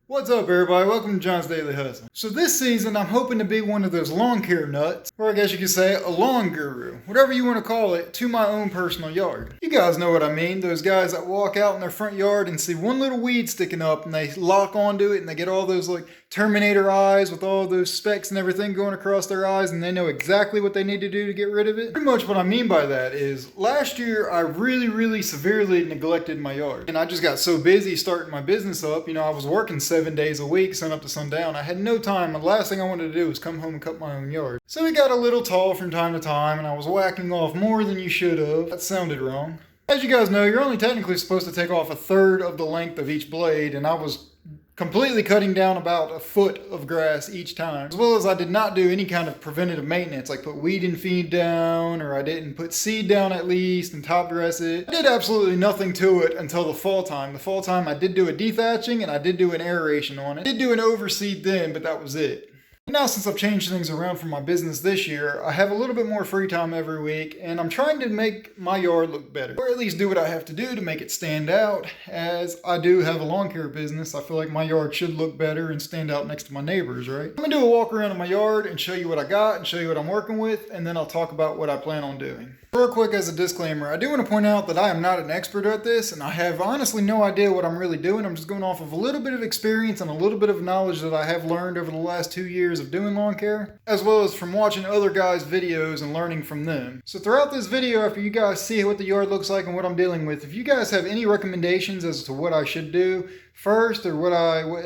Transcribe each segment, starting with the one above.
What's up, everybody? Welcome to John's Daily Hustle. So this season, I'm hoping to be one of those lawn care nuts, or I guess you could say a lawn guru, whatever you want to call it, to my own personal yard. You guys know what I mean, those guys that walk out in their front yard and see one little weed sticking up and they lock onto it and they get all those like Terminator eyes with all those specks and everything going across their eyes and they know exactly what they need to do to get rid of it. Pretty much what I mean by that is last year I really severely neglected my yard. And I just got so busy starting my business up, I was working 7 days a week, sun up to sundown. I had no time, and the last thing I wanted to do was come home and cut my own yard. So it got a little tall from time to time, and I was whacking off more than you should have. That sounded wrong. As you guys know, you're only technically supposed to take off a third of the length of each blade, and I was completely cutting down about a foot of grass each time. As well as I did not do any kind of preventative maintenance, like put weed and feed down, or I didn't put seed down at least and top dress it. I did absolutely nothing to it until the fall time. The fall time I did do a dethatching and I did do an aeration on it. I did do an overseed then, but that was it. Now, since I've changed things around for my business this year, I have a little bit more free time every week, and I'm trying to make my yard look better. Or at least do what I have to do to make it stand out, as I do have a lawn care business. I feel like my yard should look better and stand out next to my neighbors, right? I'm gonna do a walk around in my yard and show you what I got and show you what I'm working with, and then I'll talk about what I plan on doing. Real quick as a disclaimer, I do want to point out that I am not an expert at this, and I have honestly no idea what I'm really doing. I'm just going off of a little bit of experience and a little bit of knowledge that I have learned over the last 2 years of doing lawn care, as well as from watching other guys' videos and learning from them. So throughout this video, after you guys see what the yard looks like and what I'm dealing with, if you guys have any recommendations as to what I should do first or what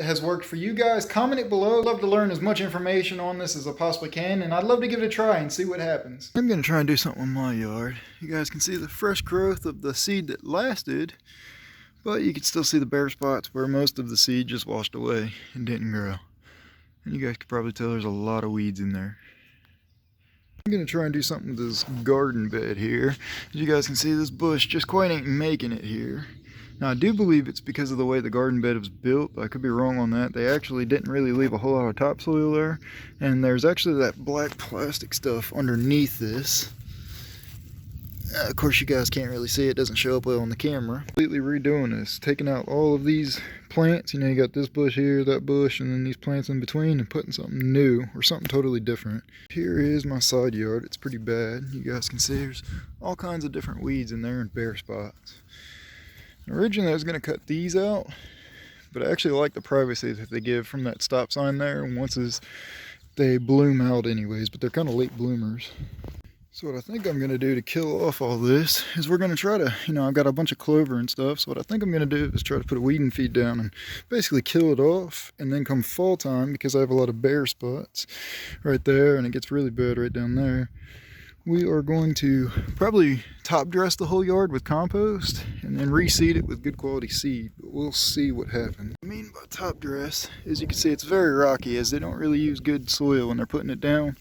has worked for you guys, comment it below. I'd love to learn as much information on this as I possibly can, and I'd love to give it a try and see what happens. I'm going to try and do something in my yard. You guys can see the fresh growth of the seed that lasted, but you can still see the bare spots where most of the seed just washed away and didn't grow. And you guys can probably tell there's a lot of weeds in there. I'm going to try and do something with this garden bed here. As you guys can see, this bush just quite ain't making it here. Now, I do believe it's because of the way the garden bed was built, but I could be wrong on that. They actually didn't really leave a whole lot of topsoil there, and there's actually that black plastic stuff underneath this. Of course, you guys can't really see it, doesn't show up well on the camera. Completely redoing this, taking out all of these plants. You got this bush here, that bush, and then these plants in between, and putting something new or something totally different. Here is my side yard. It's pretty bad. You guys can see there's all kinds of different weeds in there and bare spots. Originally, I was going to cut these out, but I actually like the privacy that they give from that stop sign there. And they bloom out anyways, but they're kind of late bloomers. So what I think I'm going to do to kill off all this is we're going to try to, I've got a bunch of clover and stuff. So what I think I'm going to do is try to put a weed and feed down and basically kill it off. And then come fall time, because I have a lot of bare spots right there and it gets really bad right down there, we are going to probably top dress the whole yard with compost and then reseed it with good quality seed, but we'll see what happens. What I mean by top dress is you can see it's very rocky, as they don't really use good soil when they're putting it down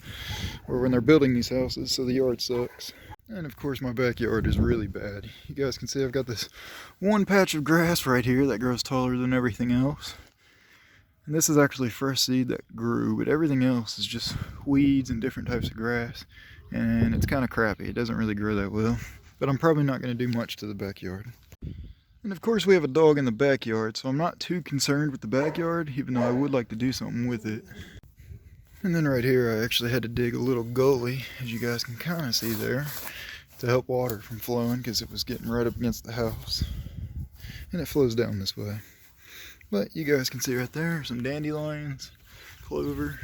or when they're building these houses, so the yard sucks. And of course my backyard is really bad. You guys can see I've got this one patch of grass right here that grows taller than everything else. And this is actually fresh seed that grew, but everything else is just weeds and different types of grass. And it's kind of crappy. It doesn't really grow that well. But I'm probably not going to do much to the backyard. And of course we have a dog in the backyard, so I'm not too concerned with the backyard, even though I would like to do something with it. And then right here I actually had to dig a little gully, as you guys can kind of see there, to help water from flowing, because it was getting right up against the house. And it flows down this way. But you guys can see right there some dandelions, clover.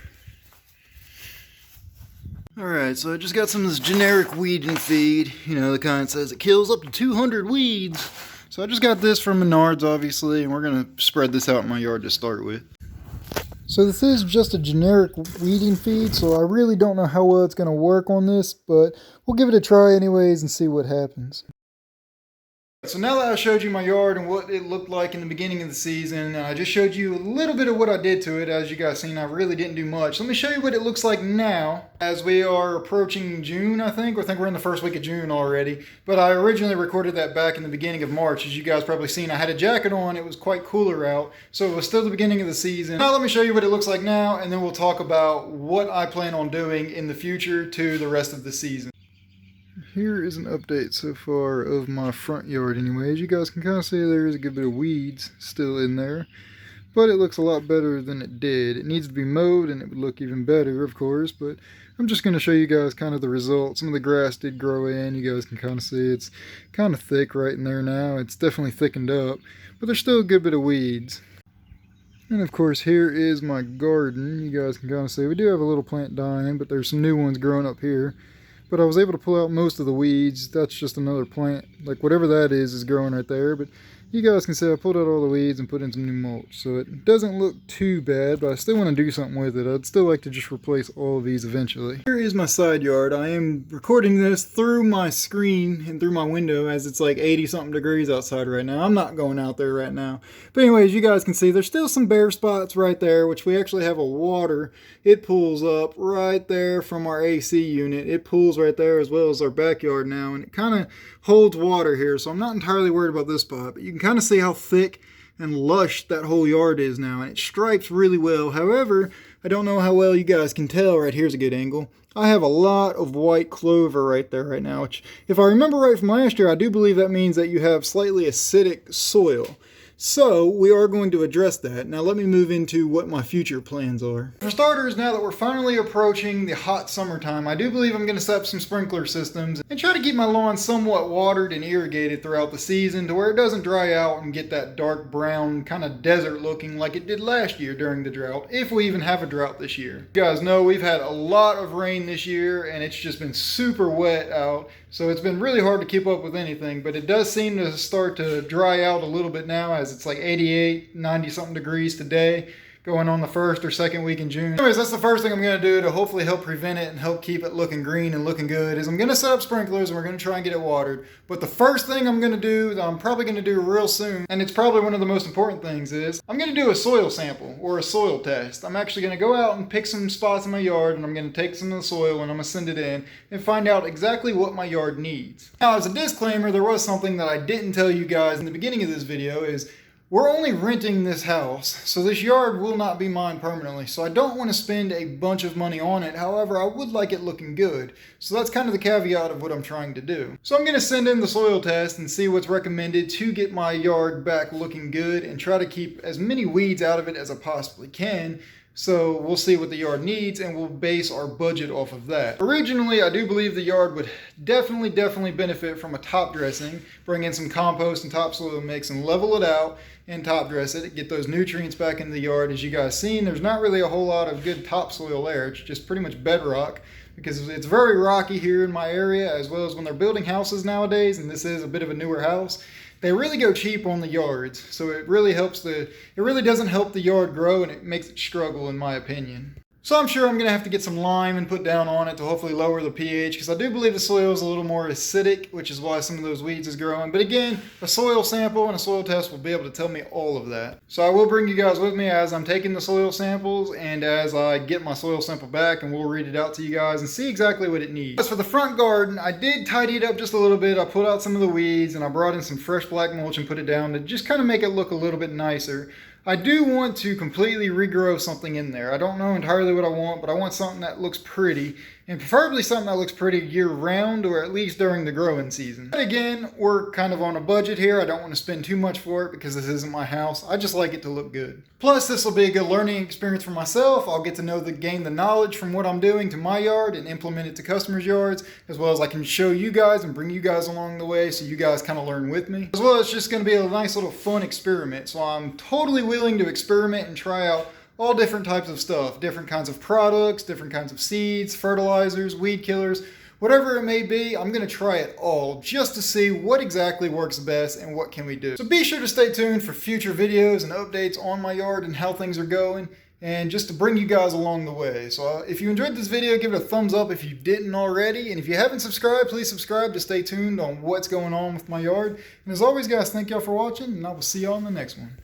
Alright, so I just got some of this generic weed and feed, the kind that says it kills up to 200 weeds. So I just got this from Menards, obviously, and we're going to spread this out in my yard to start with. So this is just a generic weeding feed, so I really don't know how well it's going to work on this, but we'll give it a try anyways and see what happens. So now that I showed you my yard and what it looked like in the beginning of the season, and I just showed you a little bit of what I did to it, as you guys seen, I really didn't do much. Let me show you what it looks like now, as we are approaching June, I think we're in the first week of June already. But I originally recorded that back in the beginning of March, as you guys probably seen. I had a jacket on, it was quite cooler out, so it was still the beginning of the season. Now let me show you what it looks like now, and then we'll talk about what I plan on doing in the future to the rest of the season. Here is an update so far of my front yard anyways. You guys can kind of see there is a good bit of weeds still in there. but it looks a lot better than it did. It needs to be mowed and it would look even better, of course, but I'm just going to show you guys kind of the results. Some of the grass did grow in. You guys can kind of see it's kind of thick right in there now. It's definitely thickened up, but there's still a good bit of weeds. And of course, here is my garden. You guys can kind of see we do have a little plant dying, but there's some new ones growing up here. But I was able to pull out most of the weeds. That's just another plant. Like whatever that is growing right there. But you guys can see I pulled out all the weeds and put in some new mulch. So it doesn't look too bad, but I still want to do something with it. I'd still like to just replace all of these eventually. Here is my side yard. I am recording this through my screen and through my window as it's like 80 something degrees outside right now. I'm not going out there right now. But anyways, you guys can see there's still some bare spots right there, which we actually have a water. It pulls up right there from our AC unit. It pulls right there as well as our backyard now, and it kind of holds water here, so I'm not entirely worried about this spot, but you can kind of see how thick and lush that whole yard is now, and it stripes really well. However, I don't know how well you guys can tell. Right here's a good angle. I have a lot of white clover right there right now, which if I remember right from last year, I do believe that means that you have slightly acidic soil. So we are going to address that. Now let me move into what my future plans are. For starters, now that we're finally approaching the hot summertime, I do believe I'm going to set up some sprinkler systems and try to keep my lawn somewhat watered and irrigated throughout the season to where it doesn't dry out and get that dark brown kind of desert looking like it did last year during the drought, if we even have a drought this year. You guys know we've had a lot of rain this year and it's just been super wet out. So it's been really hard to keep up with anything, but it does seem to start to dry out a little bit now as it's like 88, 90 something degrees today, going on the first or second week in June. Anyways, that's the first thing I'm going to do to hopefully help prevent it and help keep it looking green and looking good is I'm going to set up sprinklers and we're going to try and get it watered. But the first thing I'm going to do that I'm probably going to do real soon, and it's probably one of the most important things, is I'm going to do a soil sample or a soil test. I'm actually going to go out and pick some spots in my yard and I'm going to take some of the soil and I'm going to send it in and find out exactly what my yard needs. Now, as a disclaimer, there was something that I didn't tell you guys in the beginning of this video is we're only renting this house, so this yard will not be mine permanently, so I don't want to spend a bunch of money on it. However, I would like it looking good, so that's kind of the caveat of what I'm trying to do. So I'm going to send in the soil test and see what's recommended to get my yard back looking good and try to keep as many weeds out of it as I possibly can. So we'll see what the yard needs and we'll base our budget off of that. Originally, I do believe the yard would definitely benefit from a top dressing. Bring in some compost and topsoil mix and level it out and top dress it. Get those nutrients back into the yard. As you guys seen, there's not really a whole lot of good topsoil there. It's just pretty much bedrock because it's very rocky here in my area, as well as when they're building houses nowadays, and this is a bit of a newer house. They really go cheap on the yards, so it really doesn't help the yard grow and it makes it struggle in my opinion. So I'm sure I'm going to have to get some lime and put down on it to hopefully lower the pH, because I do believe the soil is a little more acidic, which is why some of those weeds is growing. But again, a soil sample and a soil test will be able to tell me all of that. So I will bring you guys with me as I'm taking the soil samples and as I get my soil sample back, and we'll read it out to you guys and see exactly what it needs. As for the front garden, I did tidy it up just a little bit. I pulled out some of the weeds and I brought in some fresh black mulch and put it down to just kind of make it look a little bit nicer. I do want to completely regrow something in there. I don't know entirely what I want, but I want something that looks pretty, and preferably something that looks pretty year-round, or at least during the growing season. But again, we're kind of on a budget here. I don't want to spend too much for it because this isn't my house. I just like it to look good. Plus, this will be a good learning experience for myself. I'll get to gain the knowledge from what I'm doing to my yard and implement it to customers' yards, as well as I can show you guys and bring you guys along the way so you guys kind of learn with me. As well, it's just going to be a nice little fun experiment. So I'm totally willing to experiment and try out all different types of stuff, different kinds of products, different kinds of seeds, fertilizers, weed killers, whatever it may be. I'm going to try it all just to see what exactly works best and what can we do. So be sure to stay tuned for future videos and updates on my yard and how things are going, and just to bring you guys along the way. So if you enjoyed this video, give it a thumbs up if you didn't already, and if you haven't subscribed, please subscribe to stay tuned on what's going on with my yard. And as always, guys, thank y'all for watching, and I will see y'all in the next one.